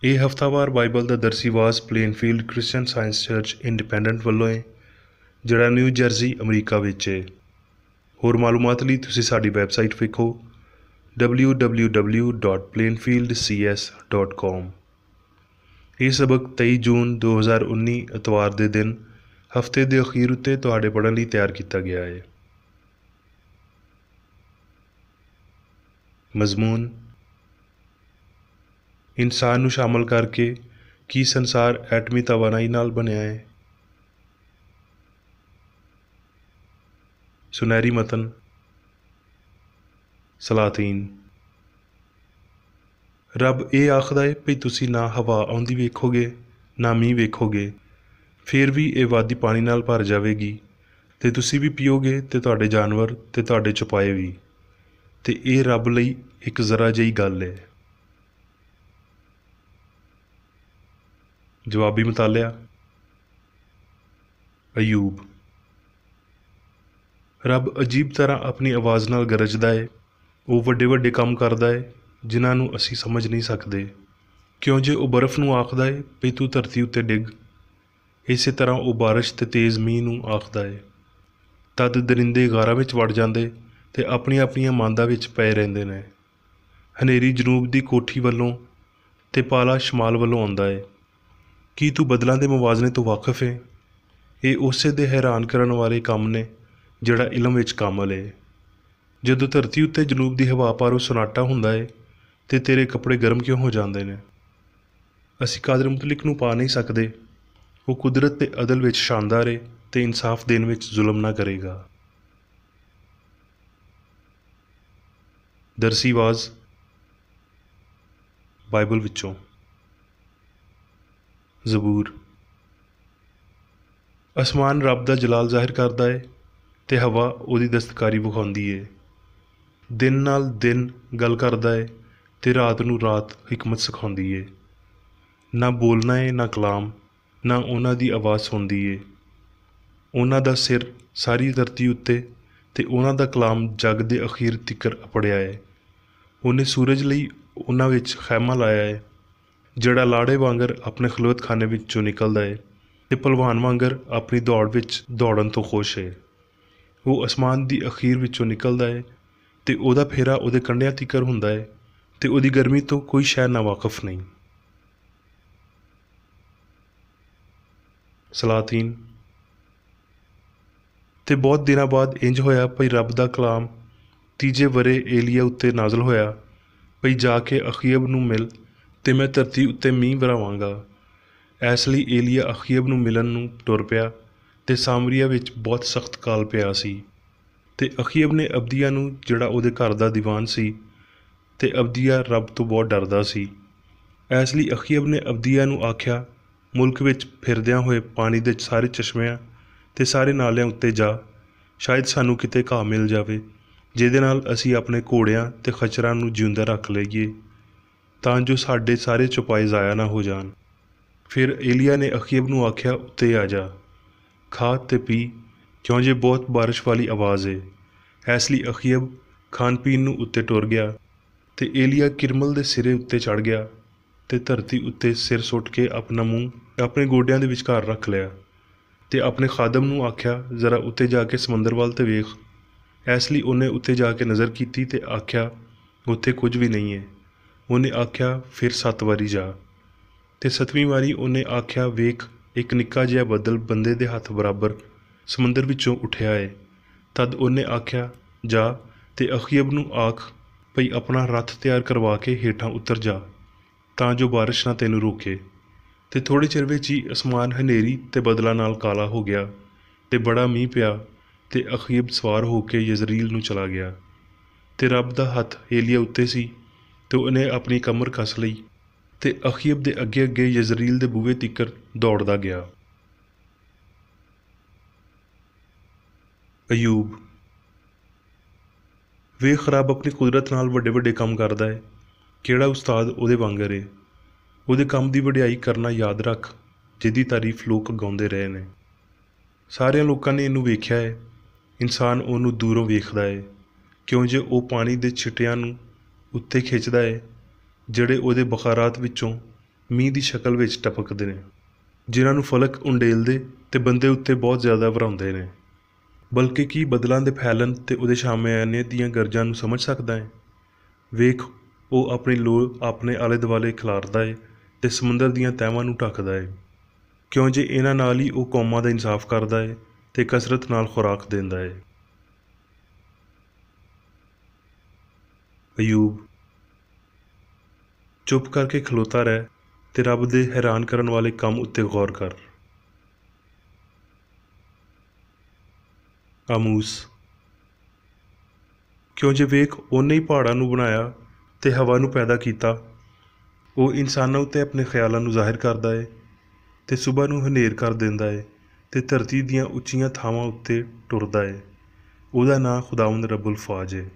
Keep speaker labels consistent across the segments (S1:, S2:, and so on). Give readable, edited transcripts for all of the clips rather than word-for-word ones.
S1: ਇਹ ਹਫ਼ਤਾਵਾਰ ਬਾਈਬਲ ਦਾ ਦਰਸੀਵਾਸ Plainfield Christian Science Church Independent ਵੱਲੋਂ ਹੈ, ਜਿਹੜਾ ਨਿਊ ਜਰਸੀ ਅਮਰੀਕਾ ਵਿੱਚ ਹੈ। ਹੋਰ ਮਾਲੂਮਾਤ ਲਈ ਤੁਸੀਂ ਸਾਡੀ ਵੈਬਸਾਈਟ ਵੇਖੋ www.plainfieldcs.com। ਇਹ ਸਬਕ 23 ਜੂਨ 2019 ਐਤਵਾਰ ਦੇ ਦਿਨ ਹਫ਼ਤੇ ਦੇ ਅਖੀਰ ਉੱਤੇ ਤੁਹਾਡੇ ਪੜ੍ਹਨ ਲਈ ਤਿਆਰ ਕੀਤਾ ਗਿਆ ਹੈ। ਮਜ਼ਮੂਨ: ਇਨਸਾਨ ਨੂੰ ਸ਼ਾਮਲ ਕਰਕੇ ਕੀ ਸੰਸਾਰ ਐਟਮੀ ਤੋਨਾਈ ਨਾਲ ਬਣਿਆ ਹੈ। ਸੁਨਹਿਰੀ ਮਤਨ: ਸਲਾਤੀਨ। ਰੱਬ ਇਹ ਆਖਦਾ ਹੈ ਵੀ ਤੁਸੀਂ ਨਾ ਹਵਾ ਆਉਂਦੀ ਵੇਖੋਗੇ ਨਾ ਮੀਂਹ ਵੇਖੋਗੇ, ਫਿਰ ਵੀ ਇਹ ਵਾਦੀ ਪਾਣੀ ਨਾਲ ਭਰ ਜਾਵੇਗੀ ਅਤੇ ਤੁਸੀਂ ਵੀ ਪੀਓਗੇ ਅਤੇ ਤੁਹਾਡੇ ਜਾਨਵਰ ਅਤੇ ਤੁਹਾਡੇ ਚੁਪਾਏ ਵੀ। ਅਤੇ ਇਹ ਰੱਬ ਲਈ ਇੱਕ ਜ਼ਰਾ ਜਿਹੀ ਗੱਲ ਹੈ। ਜਵਾਬੀ ਮਤਾਲਿਆ: ਅਯੂਬ। ਰੱਬ ਅਜੀਬ ਤਰ੍ਹਾਂ ਆਪਣੀ ਆਵਾਜ਼ ਨਾਲ ਗਰਜਦਾ ਹੈ। ਉਹ ਵੱਡੇ ਵੱਡੇ ਕੰਮ ਕਰਦਾ ਹੈ ਜਿਨ੍ਹਾਂ ਨੂੰ ਅਸੀਂ ਸਮਝ ਨਹੀਂ ਸਕਦੇ। ਕਿਉਂ ਜੇ ਉਹ ਬਰਫ਼ ਨੂੰ ਆਖਦਾ ਹੈ ਵੀ ਤੂੰ ਧਰਤੀ ਉੱਤੇ ਡਿੱਗ, ਇਸੇ ਤਰ੍ਹਾਂ ਉਹ ਬਾਰਿਸ਼ ਅਤੇ ਤੇਜ਼ ਮੀਂਹ ਨੂੰ ਆਖਦਾ ਹੈ। ਤਦ ਦਰਿੰਦੇ ਗਾਰਾਂ ਵਿੱਚ ਵੜ ਜਾਂਦੇ ਅਤੇ ਆਪਣੀਆਂ ਆਪਣੀਆਂ ਮਾਂਦਾਂ ਵਿੱਚ ਪਏ ਰਹਿੰਦੇ ਨੇ। ਹਨੇਰੀ ਜਨੂਬ ਦੀ ਕੋਠੀ ਵੱਲੋਂ ਅਤੇ ਪਾਲਾ ਸ਼ਮਾਲ ਵੱਲੋਂ ਆਉਂਦਾ ਹੈ। ਕੀ ਤੂੰ ਬਦਲਾਂ ਦੇ ਮੁਵਾਜ਼ਨੇ ਤੋਂ ਵਾਕਫ ਹੈ? ਇਹ ਉਸੇ ਦੇ ਹੈਰਾਨ ਕਰਨ ਵਾਲੇ ਕੰਮ ਨੇ ਜਿਹੜਾ ਇਲਮ ਵਿੱਚ ਕਾਮਲ ਹੈ। ਜਦੋਂ ਧਰਤੀ ਉੱਤੇ ਜਨੂਬ ਦੀ ਹਵਾ ਪਾਰੋਂ ਸੁਨਾਟਾ ਹੁੰਦਾ ਹੈ ਅਤੇ ਤੇਰੇ ਕੱਪੜੇ ਗਰਮ ਕਿਉਂ ਹੋ ਜਾਂਦੇ ਨੇ? ਅਸੀਂ ਕਾਦਰ ਮੁਤਲਿਕ ਨੂੰ ਪਾ ਨਹੀਂ ਸਕਦੇ। ਉਹ ਕੁਦਰਤ ਅਤੇ ਅਦਲ ਵਿੱਚ ਸ਼ਾਨਦਾਰ ਹੈ ਅਤੇ ਇਨਸਾਫ ਦੇਣ ਵਿੱਚ ਜ਼ੁਲਮ ਨਾ ਕਰੇਗਾ। ਦਰਸੀਵਾਜ਼ ਬਾਈਬਲ ਵਿੱਚੋਂ। ਜ਼ਬੂਰ: ਅਸਮਾਨ ਰੱਬ ਦਾ ਜਲਾਲ ਜ਼ਾਹਿਰ ਕਰਦਾ ਹੈ ਅਤੇ ਹਵਾ ਉਹਦੀ ਦਸਤਕਾਰੀ ਵਿਖਾਉਂਦੀ ਹੈ। ਦਿਨ ਨਾਲ ਦਿਨ ਗੱਲ ਕਰਦਾ ਹੈ ਅਤੇ ਰਾਤ ਨੂੰ ਰਾਤ ਹਿਕਮਤ ਸਿਖਾਉਂਦੀ ਹੈ। ਨਾ ਬੋਲਣਾ ਹੈ ਨਾ ਕਲਾਮ, ਨਾ ਉਹਨਾਂ ਦੀ ਆਵਾਜ਼ ਸੁਣਦੀ ਹੈ। ਉਹਨਾਂ ਦਾ ਸਿਰ ਸਾਰੀ ਧਰਤੀ ਉੱਤੇ ਅਤੇ ਉਹਨਾਂ ਦਾ ਕਲਾਮ ਜੱਗ ਦੇ ਅਖੀਰ ਤੀਕਰ ਅਪੜਿਆ ਹੈ। ਉਹਨੇ ਸੂਰਜ ਲਈ ਉਹਨਾਂ ਵਿੱਚ ਖੈਮਾ ਲਾਇਆ ਹੈ, ਜਿਹੜਾ ਲਾੜੇ ਵਾਂਗਰ ਆਪਣੇ ਖਲਵਤਖਾਨੇ ਵਿੱਚੋਂ ਨਿਕਲਦਾ ਹੈ ਅਤੇ ਭਲਵਾਨ ਵਾਂਗਰ ਆਪਣੀ ਦੌੜ ਵਿੱਚ ਦੌੜਨ ਤੋਂ ਖੁਸ਼ ਹੈ। ਉਹ ਅਸਮਾਨ ਦੀ ਅਖੀਰ ਵਿੱਚੋਂ ਨਿਕਲਦਾ ਹੈ ਅਤੇ ਉਹਦਾ ਫੇਰਾ ਉਹਦੇ ਕੰਢਿਆਂ ਤੀਕਰ ਹੁੰਦਾ ਹੈ ਅਤੇ ਉਹਦੀ ਗਰਮੀ ਤੋਂ ਕੋਈ ਸ਼ੈ ਨਾ ਵਾਕਫ ਨਹੀਂ। ਸਲਾਤੀਨ: ਅਤੇ ਬਹੁਤ ਦਿਨਾਂ ਬਾਅਦ ਇੰਜ ਹੋਇਆ ਭਈ ਰੱਬ ਦਾ ਕਲਾਮ ਤੀਜੇ ਵਰੇ ਏਲੀਆ ਉੱਤੇ ਨਾਜ਼ਲ ਹੋਇਆ ਭਈ ਜਾ ਕੇ ਅਖੀਅਬ ਨੂੰ ਮਿਲ ਅਤੇ ਮੈਂ ਧਰਤੀ ਉੱਤੇ ਮੀਂਹ ਵਰ੍ਹਾਵਾਂਗਾ। ਇਸ ਲਈ ਏਲੀਆ ਅਖੀਅਬ ਨੂੰ ਮਿਲਣ ਨੂੰ ਟੁਰ ਪਿਆ ਅਤੇ ਸਾਮਰੀਆ ਵਿੱਚ ਬਹੁਤ ਸਖਤ ਕਾਲ ਪਿਆ ਸੀ। ਅਤੇ ਅਖੀਅਬ ਨੇ ਅਬਦੀਆ ਨੂੰ, ਜਿਹੜਾ ਉਹਦੇ ਘਰ ਦਾ ਦੀਵਾਨ ਸੀ, ਅਤੇ ਅਬਦੀਆ ਰੱਬ ਤੋਂ ਬਹੁਤ ਡਰਦਾ ਸੀ। ਇਸ ਲਈ ਅਖੀਅਬ ਨੇ ਅਬਦੀਆ ਨੂੰ ਆਖਿਆ, ਮੁਲਕ ਵਿੱਚ ਫਿਰਦਿਆਂ ਹੋਏ ਪਾਣੀ ਦੇ ਸਾਰੇ ਚਸ਼ਮਿਆਂ ਅਤੇ ਸਾਰੇ ਨਾਲਿਆਂ ਉੱਤੇ ਜਾ, ਸ਼ਾਇਦ ਸਾਨੂੰ ਕਿਤੇ ਘਾਹ ਮਿਲ ਜਾਵੇ ਜਿਹਦੇ ਨਾਲ ਅਸੀਂ ਆਪਣੇ ਘੋੜਿਆਂ ਅਤੇ ਖੱਚਰਾਂ ਨੂੰ ਜਿਉਂਦਾ ਰੱਖ ਲਈਏ, ਤਾਂ ਜੋ ਸਾਡੇ ਸਾਰੇ ਚੁਪਾਏ ਜ਼ਾਇਆ ਨਾ ਹੋ ਜਾਣ। ਫਿਰ ਏਲੀਆ ਨੇ ਅਖੀਅਬ ਨੂੰ ਆਖਿਆ, ਉੱਤੇ ਆ ਜਾ, ਖਾ ਅਤੇ ਪੀ, ਕਿਉਂ ਜੇ ਬਹੁਤ ਬਾਰਿਸ਼ ਵਾਲੀ ਆਵਾਜ਼ ਹੈ। ਇਸ ਲਈ ਅਖੀਅਬ ਖਾਣ ਪੀਣ ਨੂੰ ਉੱਤੇ ਟੁਰ ਗਿਆ ਅਤੇ ਏਲੀਆ ਕਿਰਮਲ ਦੇ ਸਿਰੇ ਉੱਤੇ ਚੜ੍ਹ ਗਿਆ ਅਤੇ ਧਰਤੀ ਉੱਤੇ ਸਿਰ ਸੁੱਟ ਕੇ ਆਪਣਾ ਮੂੰਹ ਆਪਣੇ ਗੋਡਿਆਂ ਦੇ ਵਿਚਕਾਰ ਰੱਖ ਲਿਆ ਅਤੇ ਆਪਣੇ ਖਾਦਮ ਨੂੰ ਆਖਿਆ, ਜ਼ਰਾ ਉੱਤੇ ਜਾ ਕੇ ਸਮੁੰਦਰ ਵੱਲ 'ਤੇ ਵੇਖ। ਇਸ ਲਈ ਉਹਨੇ ਉੱਤੇ ਜਾ ਕੇ ਨਜ਼ਰ ਕੀਤੀ ਅਤੇ ਆਖਿਆ, ਉੱਥੇ ਕੁਝ ਵੀ ਨਹੀਂ ਹੈ। ਉਹਨੇ ਆਖਿਆ, ਫਿਰ 7 ਵਾਰੀ ਜਾ। ਅਤੇ 7ਵੀਂ ਵਾਰੀ ਉਹਨੇ ਆਖਿਆ, ਵੇਖ, ਇੱਕ ਨਿੱਕਾ ਜਿਹਾ ਬੱਦਲ ਬੰਦੇ ਦੇ ਹੱਥ ਬਰਾਬਰ ਸਮੁੰਦਰ ਵਿੱਚੋਂ ਉੱਠਿਆ ਹੈ। ਤਦ ਉਹਨੇ ਆਖਿਆ, ਜਾ ਅਤੇ ਅਖੀਅਬ ਨੂੰ ਆਖ ਭਈ ਆਪਣਾ ਰੱਥ ਤਿਆਰ ਕਰਵਾ ਕੇ ਹੇਠਾਂ ਉਤਰ ਜਾ, ਤਾਂ ਜੋ ਬਾਰਿਸ਼ ਨਾ ਤੈਨੂੰ ਰੋਕੇ। ਅਤੇ ਥੋੜ੍ਹੇ ਚਿਰ ਵਿੱਚ ਹੀ ਅਸਮਾਨ ਹਨੇਰੀ ਅਤੇ ਬੱਦਲਾਂ ਨਾਲ ਕਾਲਾ ਹੋ ਗਿਆ ਅਤੇ ਬੜਾ ਮੀਂਹ ਪਿਆ ਅਤੇ ਅਖੀਅਬ ਸਵਾਰ ਹੋ ਕੇ ਯਜ਼ਰੀਲ ਨੂੰ ਚਲਾ ਗਿਆ। ਅਤੇ ਰੱਬ ਦਾ ਹੱਥ ਏਲੀਆ ਉੱਤੇ ਸੀ ਅਤੇ ਉਹਨੇ ਆਪਣੀ ਕਮਰ ਕੱਸ ਲਈ ਅਤੇ ਅਖੀਅਬ ਦੇ ਅੱਗੇ ਅੱਗੇ ਯਜ਼ਰੀਲ ਦੇ ਬੂਹੇ ਤੀਕਰ ਦੌੜਦਾ ਗਿਆ। ਅਯੂਬ: ਵੇਖ, ਰੱਬ ਆਪਣੀ ਕੁਦਰਤ ਨਾਲ ਵੱਡੇ ਵੱਡੇ ਕੰਮ ਕਰਦਾ ਹੈ। ਕਿਹੜਾ ਉਸਤਾਦ ਉਹਦੇ ਵਾਂਗਰ ਹੈ? ਉਹਦੇ ਕੰਮ ਦੀ ਵਡਿਆਈ ਕਰਨਾ ਯਾਦ ਰੱਖ, ਜਿਹਦੀ ਤਾਰੀਫ ਲੋਕ ਗਾਉਂਦੇ ਰਹੇ ਨੇ। ਸਾਰਿਆਂ ਲੋਕਾਂ ਨੇ ਇਹਨੂੰ ਵੇਖਿਆ ਹੈ। ਇਨਸਾਨ ਉਹਨੂੰ ਦੂਰੋਂ ਵੇਖਦਾ ਹੈ, ਕਿਉਂ ਜੇ ਉਹ ਪਾਣੀ ਦੇ ਛਿੱਟਿਆਂ ਨੂੰ ਉੱਤੇ ਖਿੱਚਦਾ ਹੈ ਜਿਹੜੇ ਉਹਦੇ ਬੁਖਾਰਾਤ ਵਿੱਚੋਂ ਮੀਂਹ ਦੀ ਸ਼ਕਲ ਵਿੱਚ ਟਪਕਦੇ ਨੇ, ਜਿਨ੍ਹਾਂ ਨੂੰ ਫਲਕ ਉੰਡੇਲਦੇ ਤੇ ਬੰਦੇ ਉੱਤੇ ਬਹੁਤ ਜ਼ਿਆਦਾ ਵਰਾਉਂਦੇ ਨੇ। ਬਲਕਿ ਕੀ ਬਦਲਾਂ ਦੇ ਫੈਲਣ ਤੇ ਉਹਦੇ ਸ਼ਾਮਿਆਨੇ ਦੀਆਂ ਗਰਜਾਂ ਨੂੰ ਸਮਝ ਸਕਦਾ ਹੈ? ਵੇਖ, ਉਹ ਆਪਣੀ ਲੋਅ ਆਪਣੇ ਆਲੇ ਦੁਆਲੇ ਖਿਲਾਰਦਾ ਏ ਤੇ ਸਮੁੰਦਰ ਦੀਆਂ ਤਹਿਵਾਂ ਨੂੰ ਢੱਕਦਾ ਏ, ਕਿਉਂ ਜੇ ਇਹਨਾਂ ਨਾਲ ਹੀ ਉਹ ਕੌਮਾਂ ਦਾ ਇਨਸਾਫ ਕਰਦਾ ਏ ਤੇ ਕਸਰਤ ਨਾਲ ਖੁਰਾਕ ਦਿੰਦਾ ਏ। ਅਯੂਬ, ਚੁੱਪ ਕਰਕੇ ਖਲੋਤਾ ਰਹਿ ਤੇ ਰੱਬ ਦੇ ਹੈਰਾਨ ਕਰਨ ਵਾਲੇ ਕੰਮ ਉੱਤੇ ਗੌਰ ਕਰ। ਆਮੂਸ, ਕਿਉਂ ਜੇ ਵੇਖ, ਉਹਨੇ ਹੀ ਪਹਾੜਾਂ ਨੂੰ ਬਣਾਇਆ ਤੇ ਹਵਾ ਨੂੰ ਪੈਦਾ ਕੀਤਾ। ਉਹ ਇਨਸਾਨਾਂ ਉੱਤੇ ਆਪਣੇ ਖਿਆਲਾਂ ਨੂੰ ਜ਼ਾਹਿਰ ਕਰਦਾ ਏ ਤੇ ਸੁਬਹ ਨੂੰ ਹਨੇਰ ਕਰ ਦਿੰਦਾ ਏ ਤੇ ਧਰਤੀ ਦੀਆਂ ਉੱਚੀਆਂ ਥਾਵਾਂ ਉੱਤੇ ਟੁਰਦਾ ਏ। ਉਹਦਾ ਨਾਂ ਖੁਦਾਵੰਦ ਰੱਬੁਲ ਫਾਜ਼ ਏ।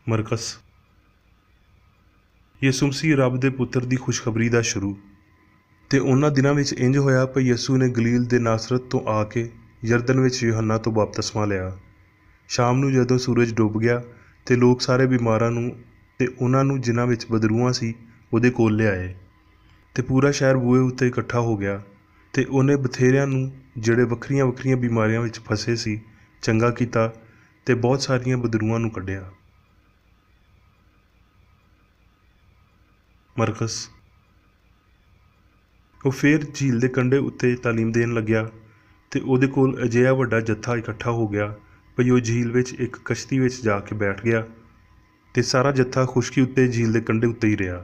S1: ਮਰਕਸ, ਯਿਸੂ ਮਸੀਹ ਰੱਬ ਦੇ ਪੁੱਤਰ ਦੀ ਖੁਸ਼ਖਬਰੀ ਦਾ ਸ਼ੁਰੂ। ਤੇ ਉਹਨਾਂ ਦਿਨਾਂ ਵਿੱਚ ਇੰਜ ਹੋਇਆ ਭਈ ਯਿਸੂ ਨੇ ਗਲੀਲ ਦੇ ਨਾਸਰਤ ਤੋਂ ਆ ਕੇ ਯਰਦਨ ਵਿੱਚ ਯੂਹੰਨਾ ਤੋਂ ਬਪਤਿਸਮਾ ਲਿਆ। ਸ਼ਾਮ ਨੂੰ ਜਦੋਂ ਸੂਰਜ ਡੁੱਬ ਗਿਆ ਤੇ ਲੋਕ ਸਾਰੇ ਬਿਮਾਰਾਂ ਨੂੰ ਤੇ ਉਹਨਾਂ ਨੂੰ ਜਿਨ੍ਹਾਂ ਵਿੱਚ ਬਦਰੂਆਂ ਸੀ ਉਹਦੇ ਕੋਲ ਲਿਆਏ, ਤੇ ਪੂਰਾ ਸ਼ਹਿਰ ਬੂਹੇ ਉੱਤੇ ਇਕੱਠਾ ਹੋ ਗਿਆ। ਤੇ ਉਹਨੇ ਬਥੇਰਿਆਂ ਨੂੰ ਜਿਹੜੇ ਵੱਖਰੀਆਂ ਵੱਖਰੀਆਂ ਬਿਮਾਰੀਆਂ ਵਿੱਚ ਫਸੇ ਸੀ ਚੰਗਾ ਕੀਤਾ ਤੇ ਬਹੁਤ ਸਾਰੀਆਂ ਬਦਰੂਆਂ ਨੂੰ ਕੱਢਿਆ। ਮਰਕਸ, ਉਹ ਫੇਰ ਝੀਲ ਦੇ ਕੰਢੇ ਉੱਤੇ ਤਾਲੀਮ ਦੇਣ ਲੱਗਿਆ ਤੇ ਉਹਦੇ ਕੋਲ ਅਜਿਹਾ ਵੱਡਾ ਜੱਥਾ ਇਕੱਠਾ ਹੋ ਗਿਆ ਭਈ ਉਹ ਝੀਲ ਵਿੱਚ ਇੱਕ ਕਸ਼ਤੀ ਵਿੱਚ ਜਾ ਕੇ ਬੈਠ ਗਿਆ ਤੇ ਸਾਰਾ ਜੱਥਾ ਖੁਸ਼ਕੀ ਉੱਤੇ ਝੀਲ ਦੇ ਕੰਢੇ ਉੱਤੇ ਹੀ ਰਿਹਾ।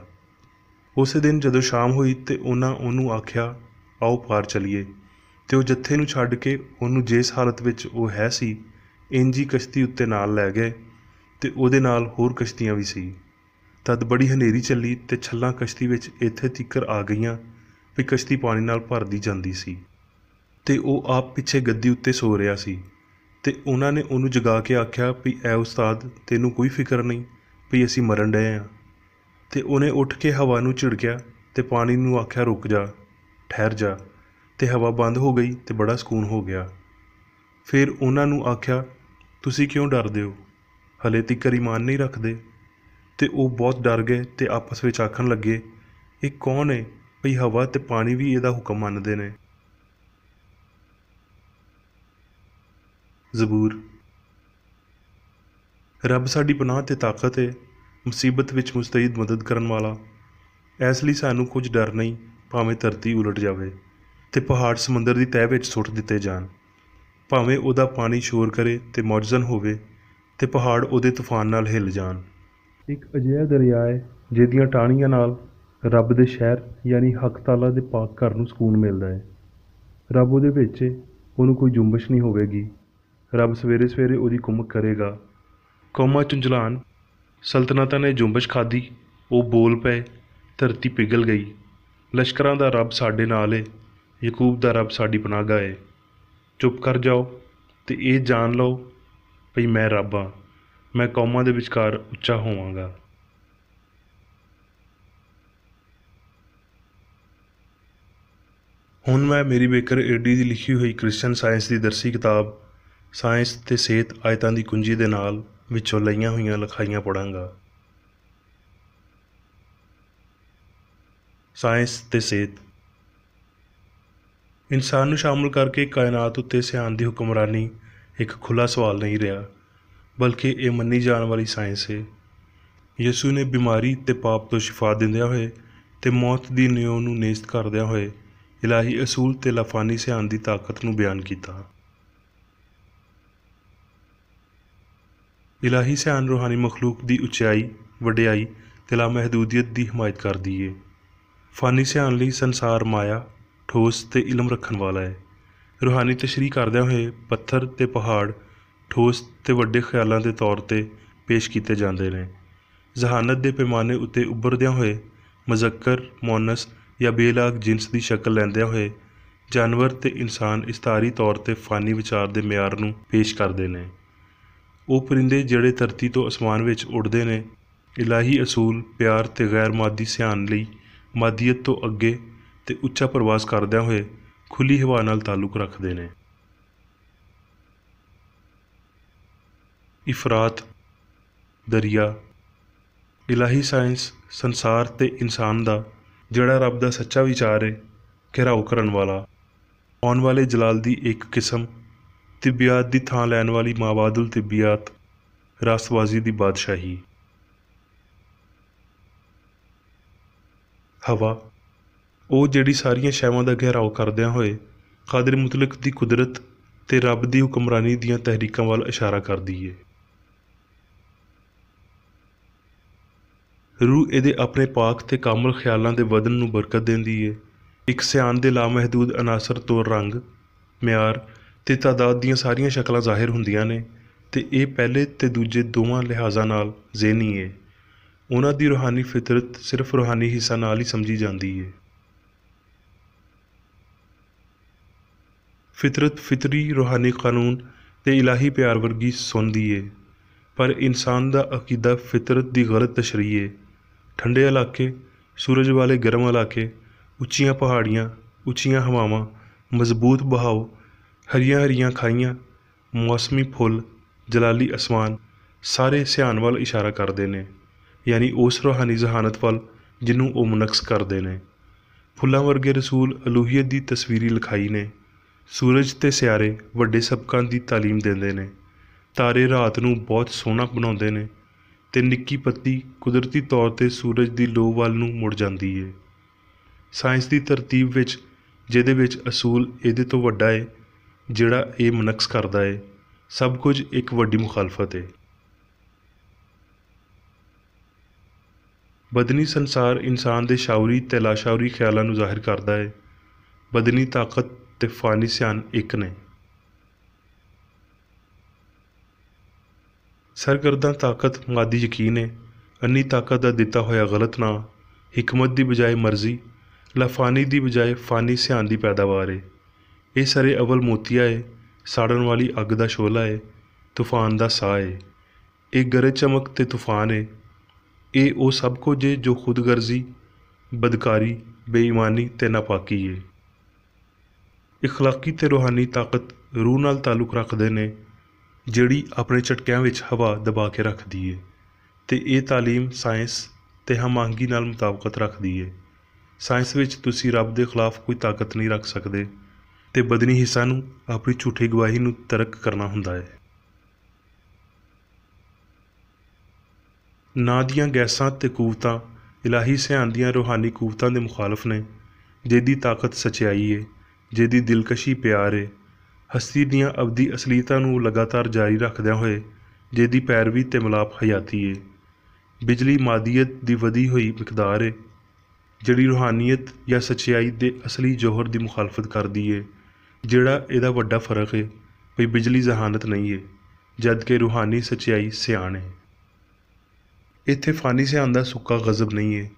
S1: ਉਸੇ ਦਿਨ ਜਦੋਂ ਸ਼ਾਮ ਹੋਈ ਤੇ ਉਹਨਾਂ ਉਹਨੂੰ ਆਖਿਆ, ਆਓ ਪਾਰ ਚਲੀਏ। ਤੇ ਉਹ ਜੱਥੇ ਨੂੰ ਛੱਡ ਕੇ ਉਹਨੂੰ ਜਿਸ ਹਾਲਤ ਵਿੱਚ ਉਹ ਹੈ ਸੀ ਇੰਝ ਹੀ ਕਸ਼ਤੀ ਉੱਤੇ ਨਾਲ ਲੈ ਗਏ ਤੇ ਉਹਦੇ ਨਾਲ ਹੋਰ ਕਸ਼ਤੀਆਂ ਵੀ ਸੀ। ਤਦ ਬੜੀ ਹਨੇਰੀ ਚੱਲੀ ਤੇ ਛੱਲਾਂ ਕਸ਼ਤੀ ਵਿੱਚ ਇੱਥੇ ਤੀਕਰ ਆ ਗਈਆਂ ਵੀ ਕਸ਼ਤੀ ਪਾਣੀ ਨਾਲ ਭਰਦੀ ਜਾਂਦੀ ਸੀ ਤੇ ਉਹ ਆਪ ਪਿੱਛੇ ਗੱਦੀ ਉੱਤੇ ਸੋ ਰਿਹਾ ਸੀ। ਤੇ ਉਹਨਾਂ ਨੇ ਉਹਨੂੰ ਜਗਾ ਕੇ ਆਖਿਆ ਵੀ ਐ ਉਸਤਾਦ, ਤੈਨੂੰ ਕੋਈ ਫਿਕਰ ਨਹੀਂ ਵੀ ਅਸੀਂ ਮਰਨ ਡਏ ਹਾਂ? ਤੇ ਉਹਨੇ ਉੱਠ ਕੇ ਹਵਾ ਨੂੰ ਝਿੜਕਿਆ ਤੇ ਪਾਣੀ ਨੂੰ ਆਖਿਆ, ਰੁਕ ਜਾ, ਠਹਿਰ ਜਾ। ਤੇ ਹਵਾ ਬੰਦ ਹੋ ਗਈ ਤੇ ਬੜਾ ਸਕੂਨ ਹੋ ਗਿਆ। ਫਿਰ ਉਹਨਾਂ ਨੂੰ ਆਖਿਆ, ਤੁਸੀਂ ਕਿਉਂ ਡਰਦੇ ਹੋ? ਹਲੇ ਤੀਕਰ ਈਮਾਨ ਨਹੀਂ ਰੱਖਦੇ? ਤੇ ਉਹ ਬਹੁਤ ਡਰ ਗਏ ਤੇ ਆਪਸ ਵਿੱਚ ਆਖਣ ਲੱਗੇ, ਇਹ ਕੌਣ ਹੈ ਭਈ ਹਵਾ ਤੇ ਪਾਣੀ ਵੀ ਇਹਦਾ ਹੁਕਮ ਮੰਨਦੇ ਨੇ? ਜ਼ਬੂਰ, ਰੱਬ ਸਾਡੀ ਪਨਾਹ ਤੇ ਤਾਕਤ ਹੈ, ਮੁਸੀਬਤ ਵਿੱਚ ਮੁਸਤੈਦ ਮਦਦ ਕਰਨ ਵਾਲਾ। ਇਸ ਲਈ ਸਾਨੂੰ ਕੁਝ ਡਰ ਨਹੀਂ, ਭਾਵੇਂ ਧਰਤੀ ਉਲਟ ਜਾਵੇ ਤੇ ਪਹਾੜ ਸਮੁੰਦਰ ਦੀ ਤਹਿ ਵਿੱਚ ਸੁੱਟ ਦਿੱਤੇ ਜਾਣ, ਭਾਵੇਂ ਉਹਦਾ ਪਾਣੀ ਸ਼ੋਰ ਕਰੇ ਤੇ ਮੌਜਜ਼ਨ ਹੋਵੇ ਤੇ ਪਹਾੜ ਉਹਦੇ ਤੂਫਾਨ ਨਾਲ ਹਿੱਲ ਜਾਣ। ਇੱਕ ਅਜਿਹਾ ਦਰਿਆ ਹੈ ਜਿਹਦੀਆਂ ਟਾਹਣੀਆਂ ਨਾਲ ਰੱਬ ਦੇ ਸ਼ਹਿਰ ਯਾਨੀ ਹੱਕ ਤਾਲਾ ਦੇ ਪਾਕ ਘਰ ਨੂੰ ਸਕੂਨ ਮਿਲਦਾ ਹੈ। ਰੱਬ ਉਹਦੇ ਵਿੱਚ ਹੈ, ਉਹਨੂੰ ਕੋਈ ਜੁੰਬਸ਼ ਨਹੀਂ ਹੋਵੇਗੀ। ਰੱਬ ਸਵੇਰੇ ਸਵੇਰੇ ਉਹਦੀ ਕੁਮਕ ਕਰੇਗਾ। ਕੌਮਾਂ ਝੁੰਝਲਾਣ, ਸਲਤਨਤਾਂ ਨੇ ਜੁੰਬਸ਼ ਖਾਧੀ, ਉਹ ਬੋਲ ਪਏ, ਧਰਤੀ ਪਿਘਲ ਗਈ। ਲਸ਼ਕਰਾਂ ਦਾ ਰੱਬ ਸਾਡੇ ਨਾਲ ਏ, ਯਕੂਬ ਦਾ ਰੱਬ ਸਾਡੀ ਪਨਾਹਗਾਹ ਏ। ਚੁੱਪ ਕਰ ਜਾਓ ਤੇ ਇਹ ਜਾਣ ਲਓ ਭਈ ਮੈਂ ਰੱਬ ਹਾਂ, ਮੈਂ ਕੌਮਾਂ ਦੇ ਵਿਚਕਾਰ ਉੱਚਾ ਹੋਵਾਂਗਾ। ਹੁਣ ਮੈਂ ਮੇਰੀ ਬੇਕਰ ਏਡੀ ਦੀ ਲਿਖੀ ਹੋਈ ਕ੍ਰਿਸਚਨ ਸਾਇੰਸ ਦੀ ਦਰਸੀ ਕਿਤਾਬ ਸਾਇੰਸ ਤੇ ਸਿਹਤ ਆਇਤਾਂ ਦੀ ਕੁੰਜੀ ਦੇ ਨਾਲ ਵਿੱਚੋਂ ਲਈਆਂ ਹੋਈਆਂ ਲਿਖਾਈਆਂ ਪੜ੍ਹਾਂਗਾ। ਸਾਇੰਸ ਤੇ ਸਿਹਤ। ਇਨਸਾਨ ਨੂੰ ਸ਼ਾਮਲ ਕਰਕੇ ਕਾਇਨਾਤ ਉੱਤੇ ਸਿਆਣ ਦੀ ਹੁਕਮਰਾਨੀ ਇੱਕ ਖੁੱਲ੍ਹਾ ਸਵਾਲ ਨਹੀਂ ਰਿਹਾ, ਬਲਕਿ ਇਹ ਮੰਨੀ ਜਾਣ ਵਾਲੀ ਸਾਇੰਸ ਹੈ। ਯਿਸੂ ਨੇ ਬਿਮਾਰੀ ਤੇ ਪਾਪ ਤੋਂ ਸ਼ਿਫਾ ਦਿੰਦਿਆਂ ਹੋਏ ਤੇ ਮੌਤ ਦੀ ਨਿਉ ਨੂੰ ਨੇਸਤ ਕਰਦਿਆਂ ਹੋਏ ਇਲਾਹੀ ਅਸੂਲ ਤੇ ਲਾਫਾਨੀ ਸਿਆਣ ਦੀ ਤਾਕਤ ਨੂੰ ਬਿਆਨ ਕੀਤਾ। ਇਲਾਹੀ ਸਿਆਣ ਰੂਹਾਨੀ ਮਖਲੂਕ ਦੀ ਉਚਾਈ, ਵਡਿਆਈ ਤੇ ਲਾਮਹਿਦੂਦੀਅਤ ਦੀ ਹਮਾਇਤ ਕਰਦੀ ਏ। ਫਾਨੀ ਸਿਆਣ ਲਈ ਸੰਸਾਰ ਮਾਇਆ, ਠੋਸ ਤੇ ਇਲਮ ਰੱਖਣ ਵਾਲਾ ਹੈ। ਰੂਹਾਨੀ ਤਸ਼ਰੀਹ ਕਰਦਿਆਂ ਹੋਏ ਪੱਥਰ ਤੇ ਪਹਾੜ ਠੋਸ ਤੇ ਵੱਡੇ ਖਿਆਲਾਂ ਦੇ ਤੌਰ 'ਤੇ ਪੇਸ਼ ਕੀਤੇ ਜਾਂਦੇ ਨੇ। ਜ਼ਹਾਨਤ ਦੇ ਪੈਮਾਨੇ ਉੱਤੇ ਉੱਭਰਦਿਆਂ ਹੋਏ ਮੁਜ਼ੱਕਰ, ਮੁਅੰਨਸ ਜਾਂ ਬੇਲਾਗ ਜਿਨਸ ਦੀ ਸ਼ਕਲ ਲੈਂਦਿਆਂ ਹੋਏ ਜਾਨਵਰ ਤੇ ਇਨਸਾਨ ਇਸਤਾਰੀ ਤੌਰ 'ਤੇ ਫਾਨੀ ਵਿਚਾਰ ਦੇ ਮਿਆਰ ਨੂੰ ਪੇਸ਼ ਕਰਦੇ ਨੇ। ਉਹ ਪਰਿੰਦੇ ਜਿਹੜੇ ਧਰਤੀ ਤੋਂ ਅਸਮਾਨ ਵਿੱਚ ਉੱਡਦੇ ਨੇ, ਇਲਾਹੀ ਅਸੂਲ, ਪਿਆਰ ਤੇ ਗੈਰ ਮਾਦੀ ਸਿਆਣ ਲਈ ਮਾਦੀਅਤ ਤੋਂ ਅੱਗੇ ਤੇ ਉੱਚਾ ਪ੍ਰਵਾਸ ਕਰਦਿਆਂ ਹੋਏ ਖੁੱਲ੍ਹੀ ਹਵਾ ਨਾਲ ਤਾਲੁਕ ਰੱਖਦੇ ਨੇ। ਇਫਰਾਤ, ਦਰਿਆ, ਇਲਾਹੀ ਸਾਇੰਸ ਸੰਸਾਰ ਤੇ ਇਨਸਾਨ ਦਾ ਜਿਹੜਾ ਰੱਬ ਦਾ ਸੱਚਾ ਵਿਚਾਰ ਹੈ ਘਿਰਾਓ ਕਰਨ ਵਾਲਾ ਆਉਣ ਵਾਲੇ ਜਲਾਲ ਦੀ ਇੱਕ ਕਿਸਮ ਤਿੱਬਿਆਤ ਦੀ ਥਾਂ ਲੈਣ ਵਾਲੀ ਮਾਬਾਦੁਲ ਤਿੱਬਿਆਤ ਰਸਬਾਜ਼ੀ ਦੀ ਬਾਦਸ਼ਾਹੀ। ਹਵਾ ਉਹ ਜਿਹੜੀ ਸਾਰੀਆਂ ਸ਼ੈਵਾਂ ਦਾ ਘਿਰਾਓ ਕਰਦਿਆਂ ਹੋਏ ਕਾਦਰ ਮੁਤਲਕ ਦੀ ਕੁਦਰਤ ਤੇ ਰੱਬ ਦੀ ਹੁਕਮਰਾਨੀ ਦੀਆਂ ਤਹਿਰੀਕਾਂ ਵੱਲ ਇਸ਼ਾਰਾ ਕਰਦੀ ਏ। ਰੂਹ ਇਹਦੇ ਆਪਣੇ ਪਾਕ ਤੇ ਕਾਮਲ ਖਿਆਲਾਂ ਦੇ ਵਧਣ ਨੂੰ ਬਰਕਤ ਦਿੰਦੀ ਏ। ਇੱਕ ਸਿਆਣ ਦੇ ਲਾਮਹਿਦੂਦ ਅਨਾਸਰ ਤੋਂ ਰੰਗ ਮਿਆਰ ਤੇ ਤਾਦਾਦ ਦੀਆਂ ਸਾਰੀਆਂ ਸ਼ਕਲਾਂ ਜ਼ਾਹਿਰ ਹੁੰਦੀਆਂ ਨੇ ਤੇ ਇਹ ਪਹਿਲੇ ਤੇ ਦੂਜੇ ਦੋਵਾਂ ਲਿਹਾਜ਼ਾਂ ਨਾਲ ਜ਼ੇਨੀ ਏ। ਉਹਨਾਂ ਦੀ ਰੂਹਾਨੀ ਫਿਤਰਤ ਸਿਰਫ ਰੂਹਾਨੀ ਹਿੱਸਾ ਨਾਲ ਹੀ ਸਮਝੀ ਜਾਂਦੀ ਏ। ਫਿਤਰਤ ਫਿਤਰੀ ਰੂਹਾਨੀ ਕਾਨੂੰਨ ਤੇ ਇਲਾਹੀ ਪਿਆਰ ਵਰਗੀ ਸੁਣਦੀ ਏ, ਪਰ ਇਨਸਾਨ ਦਾ ਅਕੀਦਾ ਫਿਤਰਤ ਦੀ ਗਲਤ ਤਸ਼ਰੀਹ ਏ। ਠੰਡੇ ਇਲਾਕੇ, ਸੂਰਜ ਵਾਲੇ ਗਰਮ ਇਲਾਕੇ, ਉੱਚੀਆਂ ਪਹਾੜੀਆਂ, ਉੱਚੀਆਂ ਹਵਾਵਾਂ, ਮਜ਼ਬੂਤ ਬਹਾਓ, ਹਰੀਆਂ ਹਰੀਆਂ ਖਾਈਆਂ, ਮੌਸਮੀ ਫੁੱਲ, ਜਲਾਲੀ ਅਸਮਾਨ ਸਾਰੇ ਸਿਆਣ ਵੱਲ ਇਸ਼ਾਰਾ ਕਰਦੇ ਨੇ, ਯਾਨੀ ਉਸ ਰੂਹਾਨੀ ਜ਼ਹਾਨਤ ਵੱਲ ਜਿਹਨੂੰ ਉਹ ਮੁਨਕਸ ਕਰਦੇ ਨੇ। ਫੁੱਲਾਂ ਵਰਗੇ ਰਸੂਲ ਅਲੂਹੀਅਤ ਦੀ ਤਸਵੀਰੀ ਲਿਖਾਈ ਨੇ। ਸੂਰਜ ਤੇ ਸਿਆਰੇ ਵੱਡੇ ਸਬਕਾਂ ਦੀ ਤਾਲੀਮ ਦਿੰਦੇ ਨੇ। ਤਾਰੇ ਰਾਤ ਨੂੰ ਬਹੁਤ ਸੋਹਣਾ ਬਣਾਉਂਦੇ ਨੇ ਤੇ ਨਿੱਕੀ ਪੱਤੀ ਕੁਦਰਤੀ ਤੌਰ 'ਤੇ ਸੂਰਜ ਦੀ ਲੋ ਵੱਲ ਨੂੰ ਮੁੜ ਜਾਂਦੀ ਏ। ਸਾਇੰਸ ਦੀ ਤਰਤੀਬ ਵਿੱਚ ਜਿਹਦੇ ਵਿੱਚ ਅਸੂਲ ਇਹਦੇ ਤੋਂ ਵੱਡਾ ਏ ਜਿਹੜਾ ਇਹ ਮੁਨਕਸ ਕਰਦਾ ਏ, ਸਭ ਕੁਝ ਇੱਕ ਵੱਡੀ ਮੁਖਾਲਫਤ ਏ। ਬਦਨੀ ਸੰਸਾਰ ਇਨਸਾਨ ਦੇ ਸ਼ਾਉਰੀ ਤੇ ਲਾਸ਼ਾਉਰੀ ਖਿਆਲਾਂ ਨੂੰ ਜ਼ਾਹਿਰ ਕਰਦਾ ਏ। ਬਦਨੀ ਤਾਕਤ ਤੇ ਫਾਨੀ ਸਿਆਨ ਇੱਕ ਨੇ। ਸਰਗਰਦਾਂ ਤਾਕਤ ਮਾਦੀ ਯਕੀਨ ਏ। ਅੰਨੀ ਤਾਕਤ ਦਾ ਦਿੱਤਾ ਹੋਇਆ ਗਲਤ ਨਾਂ ਹਿਕਮਤ ਦੀ ਬਜਾਏ ਮਰਜ਼ੀ, ਲਾਫਾਨੀ ਦੀ ਬਜਾਏ ਫਾਨੀ ਸਿਆਨ ਦੀ ਪੈਦਾਵਾਰ ਏ। ਇਹ ਸਰੇ ਅਵਲ ਮੋਤੀਆ ਏ, ਸਾੜਨ ਵਾਲੀ ਅੱਗ ਦਾ ਸ਼ੋਲਾ ਏ, ਤੂਫਾਨ ਦਾ ਸਾਹ ਏ। ਇਹ ਗਰਜ ਚਮਕ ਤੇ ਤੂਫਾਨ ਏ। ਇਹ ਉਹ ਸਭ ਕੁਝ ਏ ਜੋ ਖੁਦਗਰਜ਼ੀ, ਬਦਕਾਰੀ, ਬੇਈਮਾਨੀ ਤੇ ਨਾਪਾਕੀ ਏ। ਇਖਲਾਕੀ ਤੇ ਰੂਹਾਨੀ ਤਾਕਤ ਰੂਹ ਨਾਲ ਤਾਲੁਕ ਰੱਖਦੇ ਨੇ, ਜਿਹੜੀ ਆਪਣੇ ਝਟਕਿਆਂ ਵਿੱਚ ਹਵਾ ਦਬਾ ਕੇ ਰੱਖਦੀ ਏ, ਤੇ ਇਹ ਤਾਲੀਮ ਸਾਇੰਸ ਤੇ ਹਮਾਂਗੀ ਨਾਲ ਮੁਤਾਬਕਤ ਰੱਖਦੀ ਏ। ਸਾਇੰਸ ਵਿੱਚ ਤੁਸੀਂ ਰੱਬ ਦੇ ਖਿਲਾਫ ਕੋਈ ਤਾਕਤ ਨਹੀਂ ਰੱਖ ਸਕਦੇ ਤੇ ਬਦਨੀ ਹਿੱਸਾ ਨੂੰ ਆਪਣੀ ਝੂਠੀ ਗਵਾਹੀ ਨੂੰ ਤਰਕ ਕਰਨਾ ਹੁੰਦਾ ਹੈ। ਨਾਂ ਦੀਆਂ ਗੈਸਾਂ ਤੇ ਕੂਵਤਾਂ ਇਲਾਹੀ ਸਿਆਨ ਦੀਆਂ ਰੂਹਾਨੀ ਕੂਵਤਾਂ ਦੇ ਮੁਖਾਲਫ ਨੇ, ਜਿਹਦੀ ਤਾਕਤ ਸਚਾਈ ਏ, ਜਿਹਦੀ ਦਿਲਕਸ਼ੀ ਪਿਆਰ ਏ, ਹਸਤੀ ਦੀਆਂ ਅਬਦੀ ਅਸਲੀਤਾਂ ਨੂੰ ਲਗਾਤਾਰ ਜਾਰੀ ਰੱਖਦਿਆਂ ਹੋਏ ਜਿਹਦੀ ਪੈਰਵੀ ਤੇ ਮਿਲਾਪ ਹਯਾਤੀ ਏ। ਬਿਜਲੀ ਮਾਦੀਅਤ ਦੀ ਵਧੀ ਹੋਈ ਮਿਕਦਾਰ ਏ, ਜਿਹੜੀ ਰੂਹਾਨੀਅਤ ਜਾਂ ਸੱਚਾਈ ਦੇ ਅਸਲੀ ਜੋਹਰ ਦੀ ਮੁਖਾਲਫਤ ਕਰਦੀ ਏ। ਜਿਹੜਾ ਇਹਦਾ ਵੱਡਾ ਫਰਕ ਏ ਵੀ ਬਿਜਲੀ ਜ਼ਹਾਨਤ ਨਹੀਂ ਏ, ਜਦ ਕਿ ਰੂਹਾਨੀ ਸੱਚਾਈ ਸਿਆਣ ਏ। ਇੱਥੇ ਫਾਨੀ ਸਿਆਨ ਦਾ ਸੁੱਕਾ ਗਜ਼ਬ ਨਹੀਂ ਏ,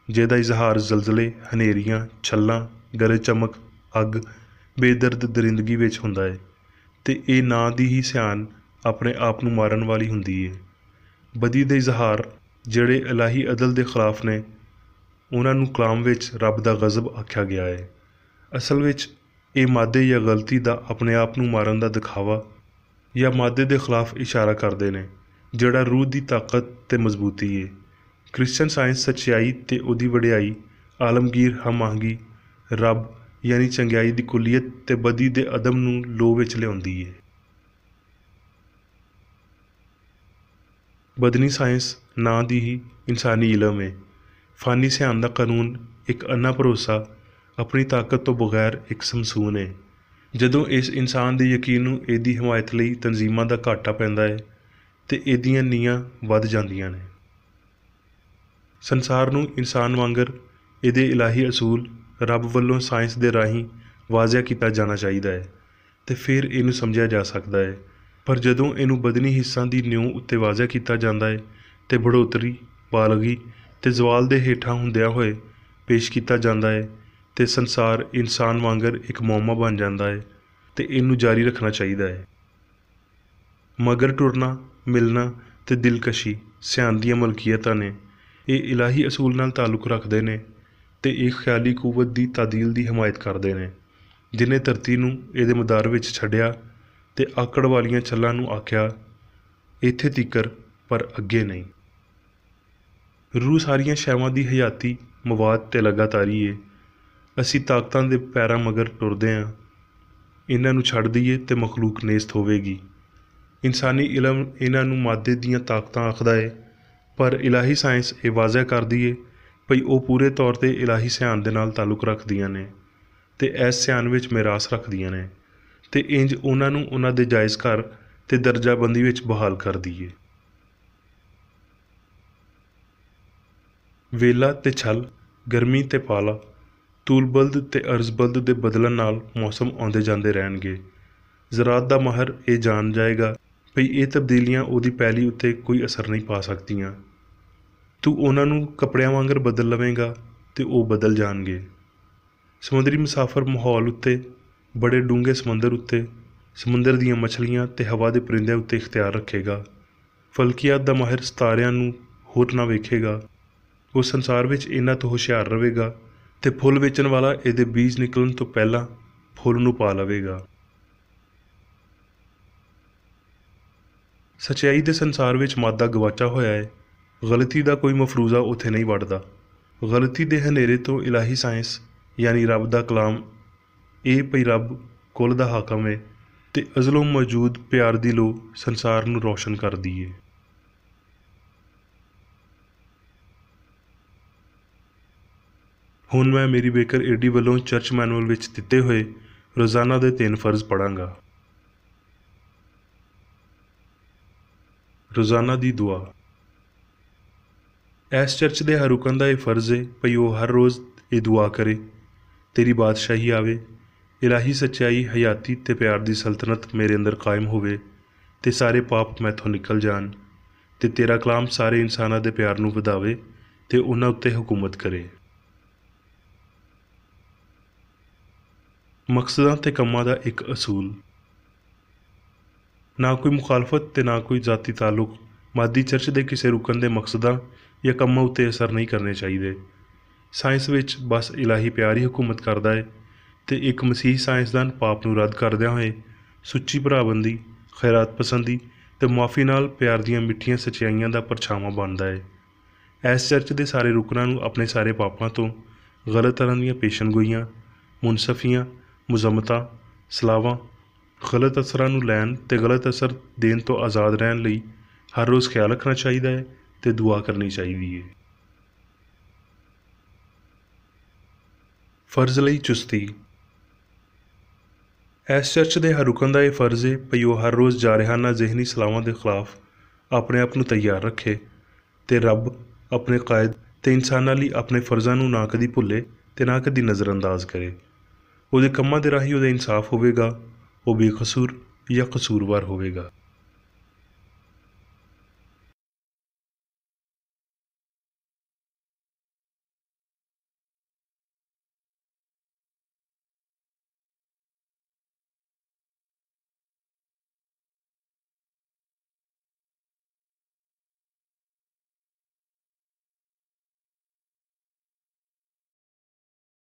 S1: ਜਿਹਦਾ ਇਜ਼ਹਾਰ ਜ਼ਲਜ਼ਲੇ, ਹਨੇਰੀਆਂ, ਛੱਲਾਂ, ਗਰਜ ਚਮਕ, ਅੱਗ, ਬੇਦਰਦ ਦਰਿੰਦਗੀ ਵਿੱਚ ਹੁੰਦਾ ਏ, ਤੇ ਇਹ ਨਾਂ ਦੀ ਹੀ ਸਿਆਨ ਆਪਣੇ ਆਪ ਨੂੰ ਮਾਰਨ ਵਾਲੀ ਹੁੰਦੀ ਏ। ਬਦੀ ਦੇ ਇਜ਼ਹਾਰ ਜਿਹੜੇ ਇਲਾਹੀ ਅਦਲ ਦੇ ਖਿਲਾਫ ਨੇ, ਉਹਨਾਂ ਨੂੰ ਕਲਾਮ ਵਿੱਚ ਰੱਬ ਦਾ ਗਜ਼ਬ ਆਖਿਆ ਗਿਆ ਏ। ਅਸਲ ਵਿੱਚ ਇਹ ਮਾਦੇ ਜਾਂ ਗਲਤੀ ਦਾ ਆਪਣੇ ਆਪ ਨੂੰ ਮਾਰਨ ਦਾ ਦਿਖਾਵਾ ਜਾਂ ਮਾਦੇ ਦੇ ਖਿਲਾਫ ਇਸ਼ਾਰਾ ਕਰਦੇ ਨੇ, ਜਿਹੜਾ ਰੂਹ ਦੀ ਤਾਕਤ ਤੇ ਮਜ਼ਬੂਤੀ ਏ। ਕ੍ਰਿਸਚਨ ਸਾਇੰਸ ਸੱਚਾਈ ਤੇ ਉਹਦੀ ਵਡਿਆਈ, ਆਲਮਗੀਰ ਹਮਾਂਗੀ, ਰੱਬ ਯਾਨੀ ਚੰਗਿਆਈ ਦੀ ਕੁਲੀਅਤ ਤੇ ਬਦੀ ਦੇ ਅਦਮ ਨੂੰ ਲੋ ਵਿੱਚ ਲਿਆਉਂਦੀ ਏ। ਬਦਨੀ ਸਾਇੰਸ ਨਾਂ ਦੀ ਹੀ ਇਨਸਾਨੀ ਇਲਮ ਏ। ਫਾਨੀ ਸਿਆਨ ਦਾ ਕਾਨੂੰਨ ਇੱਕ ਅੰਨਾ ਭਰੋਸਾ, ਆਪਣੀ ਤਾਕਤ ਤੋਂ ਬਗੈਰ ਇੱਕ ਸਮਸੂਨ ਏ। ਜਦੋਂ ਇਸ ਇਨਸਾਨ ਦੇ ਯਕੀਨ ਨੂੰ ਇਹਦੀ ਹਮਾਇਤ ਲਈ ਤਨਜ਼ੀਮਾਂ ਦਾ ਘਾਟਾ ਪੈਂਦਾ ਏ ਤੇ ਇਹਦੀਆਂ ਨੀਹਾਂ ਵੱਧ ਜਾਂਦੀਆਂ ਨੇ। ਸੰਸਾਰ ਨੂੰ ਇਨਸਾਨ ਵਾਂਗਰ ਇਹਦੇ ਇਲਾਹੀ ਅਸੂਲ ਰੱਬ ਵੱਲੋਂ ਸਾਇੰਸ ਦੇ ਰਾਹੀਂ ਵਾਜ਼ਿਆ ਕੀਤਾ ਜਾਣਾ ਚਾਹੀਦਾ ਹੈ ਤੇ ਫਿਰ ਇਹਨੂੰ ਸਮਝਿਆ ਜਾ ਸਕਦਾ ਹੈ। ਪਰ ਜਦੋਂ ਇਹਨੂੰ ਬਦਨੀ ਹਿੱਸਾਂ ਦੀ ਨਿਊ ਉੱਤੇ ਵਾਜ਼ਿਆ ਕੀਤਾ ਜਾਂਦਾ ਹੈ ਤੇ ਬੜੋਤਰੀ, ਬਾਲਗੀ ਤੇ ਜ਼ਵਾਲ ਦੇ ਹੇਠਾਂ ਹੁੰਦਿਆਂ ਹੋਏ ਪੇਸ਼ ਕੀਤਾ ਜਾਂਦਾ ਹੈ ਤੇ ਸੰਸਾਰ ਇਨਸਾਨ ਵਾਂਗਰ ਇੱਕ ਮੌਮਾ ਬਣ ਜਾਂਦਾ ਹੈ ਤੇ ਇਹਨੂੰ ਜਾਰੀ ਰੱਖਣਾ ਚਾਹੀਦਾ ਹੈ। ਮਗਰ ਟੁਰਨਾ, ਮਿਲਣਾ ਤੇ ਦਿਲਕਸ਼ੀ ਸਿਆਨ ਦੀਆਂ ਮਲਕੀਅਤਾਂ ਨੇ। ਇਹ ਇਲਾਹੀ ਅਸੂਲ ਨਾਲ ਤਾਲੁਕ ਰੱਖਦੇ ਨੇ ਤੇ ਇਹ ਖਿਆਲੀ ਕੂਵਤ ਦੀ ਤਾਦੀਲ ਦੀ ਹਮਾਇਤ ਕਰਦੇ ਨੇ, ਜਿਹਨੇ ਧਰਤੀ ਨੂੰ ਇਹਦੇ ਮਦਾਰ ਵਿੱਚ ਛੱਡਿਆ ਤੇ ਆਕੜ ਵਾਲੀਆਂ ਛੱਲਾਂ ਨੂੰ ਆਖਿਆ ਇੱਥੇ ਤੀਕਰ ਪਰ ਅੱਗੇ ਨਹੀਂ। रूह सारियां शैवां दी हयाती मवाद ते लगातारी है। असी ताकतां दे पैरां मगर टुरदे हां। इन्हां नूं छड्ड दईए ते मखलूक नेस्त होवेगी। इंसानी इलम इन्हां नूं मादे दीयां ताकतां आखदा है, पर इलाही साइंस ये वाज़ह करदी है भई ਉਹ पूरे तौर ते इलाही ਸਿਆਣ ਦੇ ਨਾਲ ਤਾਲੁਕ ਰੱਖਦੀਆਂ ਨੇ ਤੇ ਇਸ ਸਿਆਣ ਵਿੱਚ ਮਿਰਾਸ ਰੱਖਦੀਆਂ ਨੇ ਤੇ ਇੰਜ ਉਹਨਾਂ ਨੂੰ ਉਹਨਾਂ ਦੇ ਜਾਇਜ਼ ਘਰ ਤੇ ਦਰਜਾਬੰਦੀ ਵਿੱਚ ਬਹਾਲ ਕਰਦੀ ਏ। ਵੇਲਾ ਤੇ ਛਲ, ਗਰਮੀ ਤੇ ਪਾਲਾ, ਤੂਲਬਲਦ ਤੇ ਅਰਜ਼ਬਲਦ ਦੇ ਬਦਲਣ ਨਾਲ ਮੌਸਮ ਆਉਂਦੇ ਜਾਂਦੇ ਰਹਿਣਗੇ। ਜ਼ਰਾਤ ਦਾ ਮਾਹਰ ਇਹ ਜਾਣ ਜਾਏਗਾ ਭਈ ਇਹ ਤਬਦੀਲੀਆਂ ਉਹਦੀ ਪੈਲੀ ਉੱਤੇ ਕੋਈ ਅਸਰ ਨਹੀਂ ਪਾ ਸਕਦੀਆਂ। ਤੂੰ ਉਹਨਾਂ ਨੂੰ ਕੱਪੜਿਆਂ ਵਾਂਗਰ ਬਦਲ ਲਵੇਂਗਾ ਤੇ ਉਹ ਬਦਲ ਜਾਣਗੇ। ਸਮੁੰਦਰੀ ਮੁਸਾਫਰ ਮਾਹੌਲ ਉੱਤੇ, ਬੜੇ ਡੂੰਘੇ ਸਮੁੰਦਰ ਉੱਤੇ, ਸਮੁੰਦਰ ਦੀਆਂ ਮੱਛਲੀਆਂ ਤੇ ਹਵਾ ਦੇ ਪਰਿੰਦਿਆਂ ਉੱਤੇ ਇਖਤਿਆਰ ਰੱਖੇਗਾ। ਫਲਕੀਆਤ ਦਾ ਮਾਹਿਰ ਸਿਤਾਰਿਆਂ ਨੂੰ ਹੋਰ ਨਾ ਵੇਖੇਗਾ। ਉਹ ਸੰਸਾਰ ਵਿੱਚ ਇਹਨਾਂ ਤੋਂ ਹੁਸ਼ਿਆਰ ਰਹੇਗਾ ਤੇ ਫੁੱਲ ਵੇਚਣ ਵਾਲਾ ਇਹਦੇ ਬੀਜ ਨਿਕਲਣ ਤੋਂ ਪਹਿਲਾਂ ਫੁੱਲ ਨੂੰ ਪਾ ਲਵੇਗਾ। ਸੱਚਾਈ ਦੇ ਸੰਸਾਰ ਵਿੱਚ ਮਾਦਾ ਗਵਾਚਾ ਹੋਇਆ ਹੈ। ਗਲਤੀ ਦਾ ਕੋਈ ਮਫਰੂਜ਼ਾ ਉੱਥੇ ਨਹੀਂ ਵੜਦਾ। ਗਲਤੀ ਦੇ ਹਨੇਰੇ ਤੋਂ ਇਲਾਹੀ ਸਾਇੰਸ ਯਾਨੀ ਰੱਬ ਦਾ ਕਲਾਮ ਇਹ ਭਈ ਰੱਬ ਕੁੱਲ ਦਾ ਹਾਕਮ ਹੈ ਤੇ ਅਜ਼ਲੋਂ ਮੌਜੂਦ ਪਿਆਰ ਦੀ ਲੋ ਸੰਸਾਰ ਨੂੰ ਰੋਸ਼ਨ ਕਰਦੀ ਏ। ਹੁਣ ਮੈਂ ਮੇਰੀ ਬੇਕਰ ਏਡੀ ਵੱਲੋਂ ਚਰਚ ਮੈਨੂਅਲ ਵਿੱਚ ਦਿੱਤੇ ਹੋਏ ਰੋਜ਼ਾਨਾ ਦੇ 3 ਫਰਜ਼ ਪੜ੍ਹਾਂਗਾ। ਰੋਜ਼ਾਨਾ ਦੀ ਦੁਆ। ਇਸ ਚਰਚ ਦੇ ਹਰ ਰੁਕਨ ਦਾ ਇਹ ਫਰਜ਼ ਹੈ ਭਈ ਉਹ ਹਰ ਰੋਜ਼ ਇਹ ਦੁਆ ਕਰੇ, ਤੇਰੀ ਬਾਦਸ਼ਾਹੀ ਆਵੇ, ਇਲਾਹੀ ਸੱਚਾਈ, ਹਯਾਤੀ ਤੇ ਪਿਆਰ ਦੀ ਸਲਤਨਤ ਮੇਰੇ ਅੰਦਰ ਕਾਇਮ ਹੋਵੇ ਤੇ ਸਾਰੇ ਪਾਪ ਮੈਥੋਂ ਨਿਕਲ ਜਾਣ ਤੇ ਤੇਰਾ ਕਲਾਮ ਸਾਰੇ ਇਨਸਾਨਾਂ ਦੇ ਪਿਆਰ ਨੂੰ ਵਧਾਵੇ ਤੇ ਉਹਨਾਂ ਉੱਤੇ ਹਕੂਮਤ ਕਰੇ। ਮਕਸਦਾਂ ਤੇ ਕੰਮਾਂ ਦਾ ਇੱਕ ਅਸੂਲ। ਨਾ ਕੋਈ ਮੁਖਾਲਫਤ ਤੇ ਨਾ ਕੋਈ ਜ਼ਾਤੀ ਤਾਲੁਕ ਮਾਦੀ ਚਰਚ ਦੇ ਕਿਸੇ ਰੁਕਨ ਦੇ ਮਕਸਦਾਂ ਜਾਂ ਕੰਮਾਂ ਉੱਤੇ ਅਸਰ ਨਹੀਂ ਕਰਨੇ ਚਾਹੀਦੇ। ਸਾਇੰਸ ਵਿੱਚ ਬਸ ਇਲਾਹੀ ਪਿਆਰ ਹੀ ਹਕੂਮਤ ਕਰਦਾ ਹੈ ਤੇ ਇੱਕ ਮਸੀਹ ਸਾਇੰਸਦਾਨ ਪਾਪ ਨੂੰ ਰੱਦ ਕਰਦਿਆਂ ਹੋਏ ਸੁੱਚੀ ਭਰਾਬੰਦੀ, ਖੈਰਾਤ ਪਸੰਦੀ ਤੇ ਮੁਆਫੀ ਨਾਲ ਪਿਆਰ ਦੀਆਂ ਮਿੱਠੀਆਂ ਸੱਚਾਈਆਂ ਦਾ ਪਰਛਾਵਾਂ ਬਣਦਾ ਹੈ। ਇਸ ਚਰਚ ਦੇ ਸਾਰੇ ਰੁਕਨਾਂ ਨੂੰ ਆਪਣੇ ਸਾਰੇ ਪਾਪਾਂ ਤੋਂ, ਗਲਤ ਤਰ੍ਹਾਂ ਦੀਆਂ ਪੇਸ਼ਨਗੋਈਆਂ, ਮੁਨਸਫੀਆਂ, ਮੁਜ਼ੰਮਤਾਂ, ਸਲਾਵਾਂ, ਗਲਤ ਅਸਰਾਂ ਨੂੰ ਲੈਣ ਤੇ ਗਲਤ ਅਸਰ ਦੇਣ ਤੋਂ ਆਜ਼ਾਦ ਰਹਿਣ ਲਈ ਹਰ ਰੋਜ਼ ਖਿਆਲ ਰੱਖਣਾ ਚਾਹੀਦਾ ਹੈ ਤੇ ਦੁਆ ਕਰਨੀ ਚਾਹੀਦੀ ਹੈ। ਫਰਜ਼ ਲਈ ਚੁਸਤੀ। ਇਸ ਚਰਚ ਦੇ ਹਰ ਰੁਕਨ ਦਾ ਇਹ ਫਰਜ਼ ਹੈ ਭਈ ਉਹ ਹਰ ਰੋਜ਼ ਜਾਰਿਹਾਨਾ ਜ਼ਿਹਨੀ ਸਲਾਵਾਂ ਦੇ ਖਿਲਾਫ ਆਪਣੇ ਆਪ ਨੂੰ ਤਿਆਰ ਰੱਖੇ ਤੇ ਰੱਬ, ਆਪਣੇ ਕਾਇਦ ਤੇ ਇਨਸਾਨਾਂ ਲਈ ਆਪਣੇ ਫਰਜ਼ਾਂ ਨੂੰ ਨਾ ਕਦੀ ਭੁੱਲੇ ਤੇ ਨਾ ਕਦੀ ਨਜ਼ਰਅੰਦਾਜ਼ ਕਰੇ। ਉਹਦੇ ਕੰਮਾਂ ਦੇ ਰਾਹੀਂ ਉਹਦਾ ਇਨਸਾਫ ਹੋਵੇਗਾ, ਉਹ ਬੇਕਸੂਰ ਜਾਂ ਕਸੂਰਵਾਰ ਹੋਵੇਗਾ।